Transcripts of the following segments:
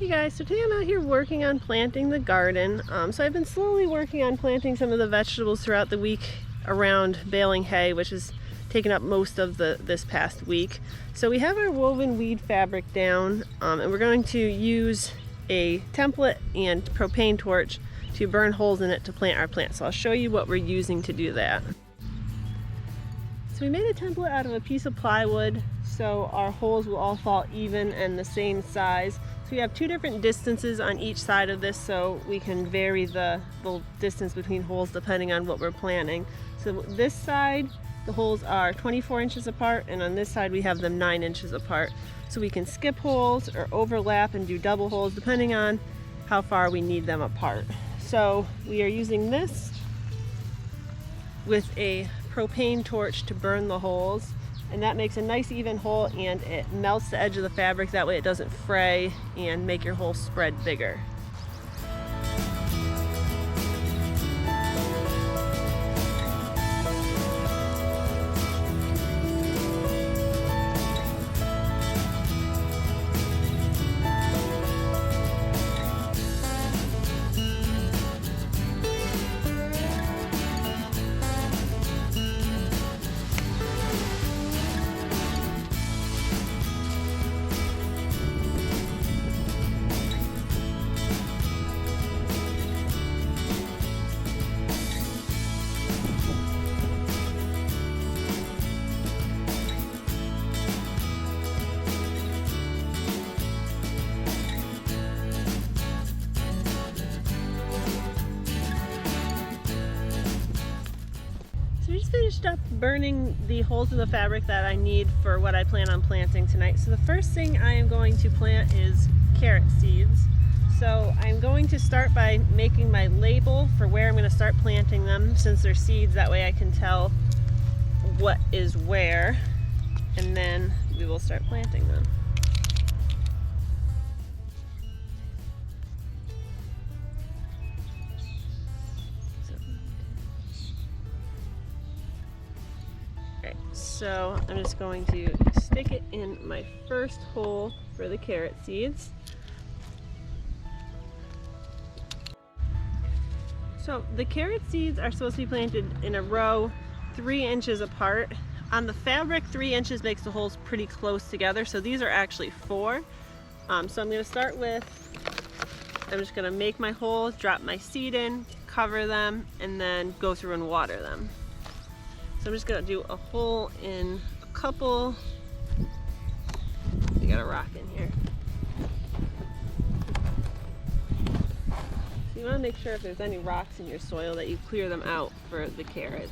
Hey guys, so today I'm out here working on planting the garden. So I've been slowly working on planting some of the vegetables throughout the week around baling hay, which has taken up most of this past week. So we have our woven weed fabric down, and we're going to use a template and propane torch to burn holes in it to plant our plants. So I'll show you what we're using to do that. So we made a template out of a piece of plywood so our holes will all fall even and the same size. So we have two different distances on each side of this so we can vary the distance between holes depending on what we're planting. So this side, the holes are 24 inches apart, and on this side we have them 9 inches apart. So we can skip holes or overlap and do double holes depending on how far we need them apart. So we are using this with a propane torch to burn the holes, and that makes a nice even hole and it melts the edge of the fabric, that way it doesn't fray and make your hole spread bigger. We just finished up burning the holes in the fabric that I need for what I plan on planting tonight. So the first thing I am going to plant is carrot seeds. So I'm going to start by making my label for where I'm going to start planting them, since they're seeds. That way I can tell what is where, and then we will start planting them. So I'm just going to stick it in my first hole for the carrot seeds. So the carrot seeds are supposed to be planted in a row 3 inches apart. On the fabric, 3 inches makes the holes pretty close together, so these are actually 4. So I'm going to start with, I'm just going to make my holes, drop my seed in, cover them, and then go through and water them. So I'm just going to do a hole in a couple. We got a rock in here. So you want to make sure if there's any rocks in your soil that you clear them out for the carrots.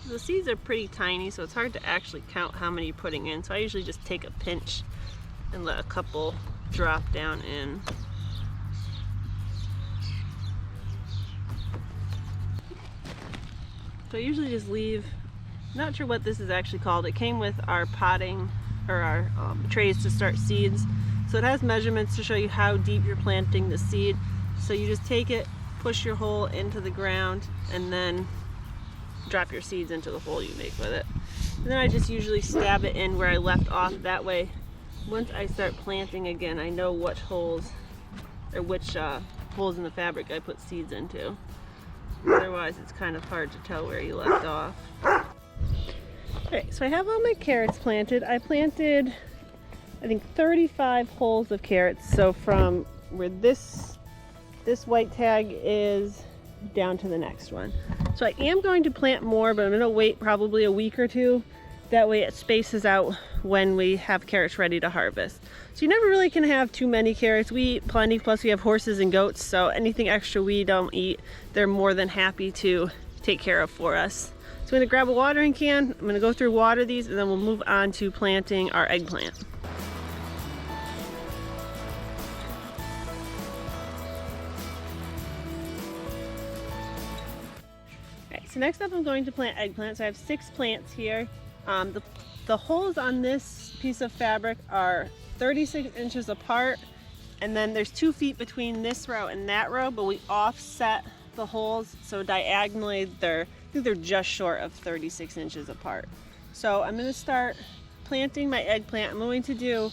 The seeds are pretty tiny, so it's hard to actually count how many you're putting in. So I usually just take a pinch and let a couple drop down in. So I usually just leave, not sure what this is actually called. It came with our potting, or our trays to start seeds. So it has measurements to show you how deep you're planting the seed. So you just take it, push your hole into the ground, and then drop your seeds into the hole you make with it. And then I just usually stab it in where I left off. That way, once I start planting again, I know which holes, or which holes in the fabric I put seeds into. Otherwise, it's kind of hard to tell where you left off. Okay, so I have all my carrots planted. I planted, I think, 35 holes of carrots. So from where this this white tag is down to the next one. So I am going to plant more, but I'm gonna wait probably a week or two. That way it spaces out when we have carrots ready to harvest. So you never really can have too many carrots. We eat plenty, plus we have horses and goats, so anything extra we don't eat, they're more than happy to take care of for us. So I'm gonna grab a watering can, I'm gonna go through water these, and then we'll move on to planting our eggplant. Okay, so next up I'm going to plant eggplants. So I have 6 plants here. The holes on this piece of fabric are 36 inches apart, and then there's 2 feet between this row and that row, but we offset the holes, so diagonally I think they're just short of 36 inches apart. So I'm going to start planting my eggplant. I'm going to do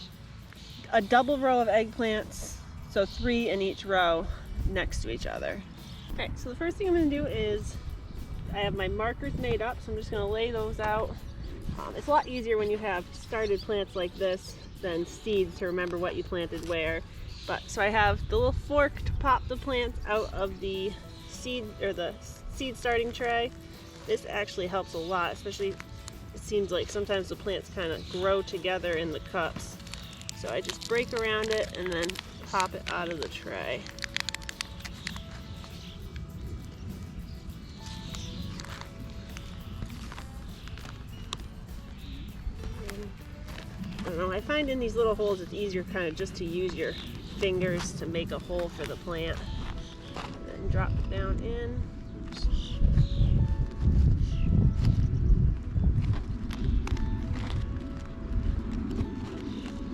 a double row of eggplants, so 3 in each row next to each other. Okay, so the first thing I'm going to do is I have my markers made up, so I'm just going to lay those out. It's a lot easier when you have started plants like this than seeds to remember what you planted where. But so I have the little fork to pop the plants out of the seed starting tray. This actually helps a lot, especially it seems like sometimes the plants kind of grow together in the cups. So I just break around it and then pop it out of the tray. I don't know, I find in these little holes it's easier kind of just to use your fingers to make a hole for the plant. And then drop it down in.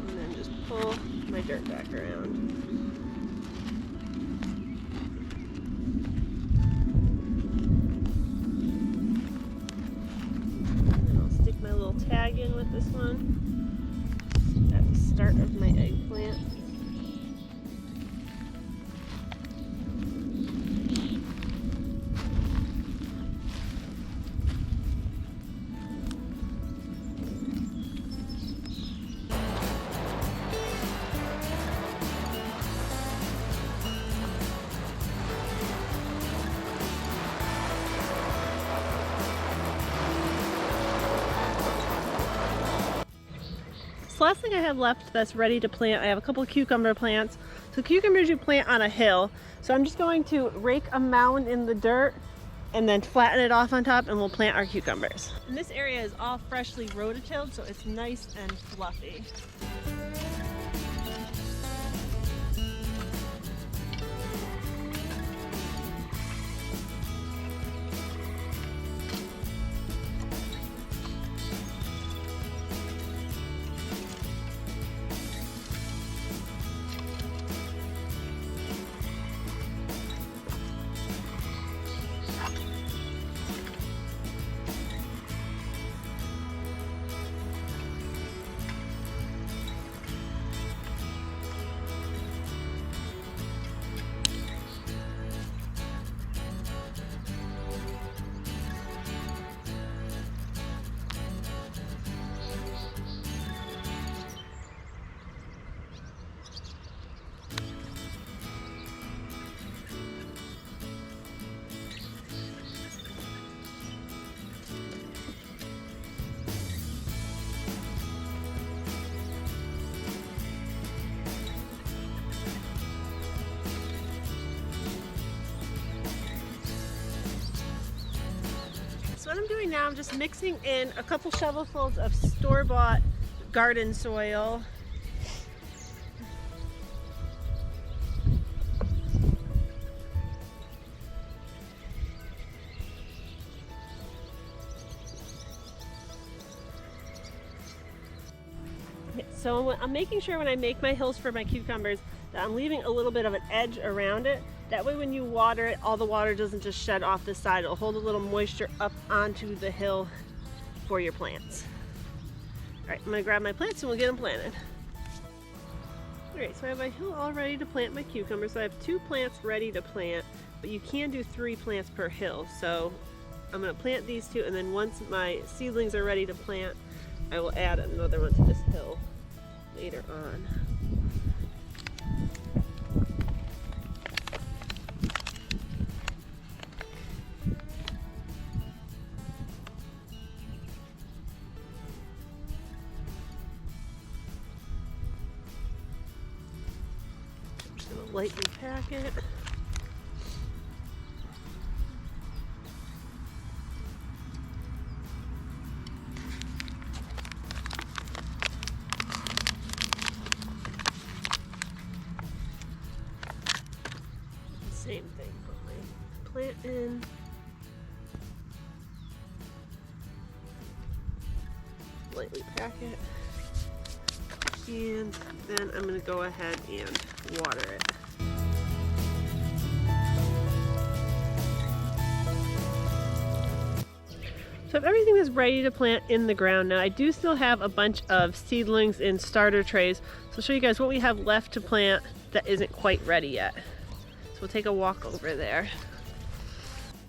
And then just pull my dirt back around. And then I'll stick my little tag in with this one at the start of my eggplant. So last thing I have left that's ready to plant, I have a couple of cucumber plants. So cucumbers you plant on a hill. So I'm just going to rake a mound in the dirt and then flatten it off on top, and we'll plant our cucumbers. And this area is all freshly rototilled, so it's nice and fluffy. So what I'm doing now, I'm just mixing in a couple shovelfuls of store-bought garden soil. So I'm making sure when I make my hills for my cucumbers that I'm leaving a little bit of an edge around it. That way when you water it, all the water doesn't just shed off the side. It'll hold a little moisture up onto the hill for your plants. All right, I'm gonna grab my plants and we'll get them planted. All right, so I have my hill all ready to plant my cucumbers. So I have 2 plants ready to plant, but you can do 3 plants per hill. So I'm gonna plant these 2, and then once my seedlings are ready to plant, I will add another one to this hill later on. lightly pack it. Same thing, put my plant in. Lightly pack it. And then I'm going to go ahead and water it. So everything is ready to plant in the ground now. I do still have a bunch of seedlings in starter trays. So I'll show you guys what we have left to plant that isn't quite ready yet. So we'll take a walk over there.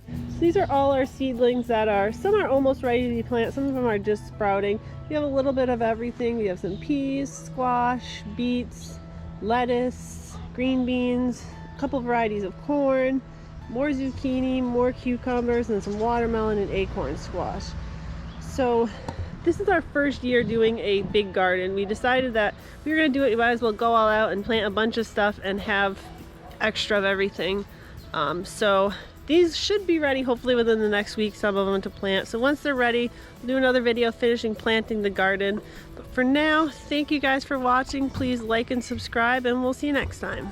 So these are all our seedlings that are, some are almost ready to be planted, some of them are just sprouting. We have a little bit of everything. We have some peas, squash, beets, lettuce, green beans, a couple varieties of corn, more zucchini, more cucumbers, and some watermelon and acorn squash. So this is our first year doing a big garden. We decided that if we were going to do it, we might as well go all out and plant a bunch of stuff and have extra of everything. So these should be ready hopefully within the next week, some of them to plant. So once they're ready, we'll do another video finishing planting the garden. But for now, thank you guys for watching. Please like and subscribe, and we'll see you next time.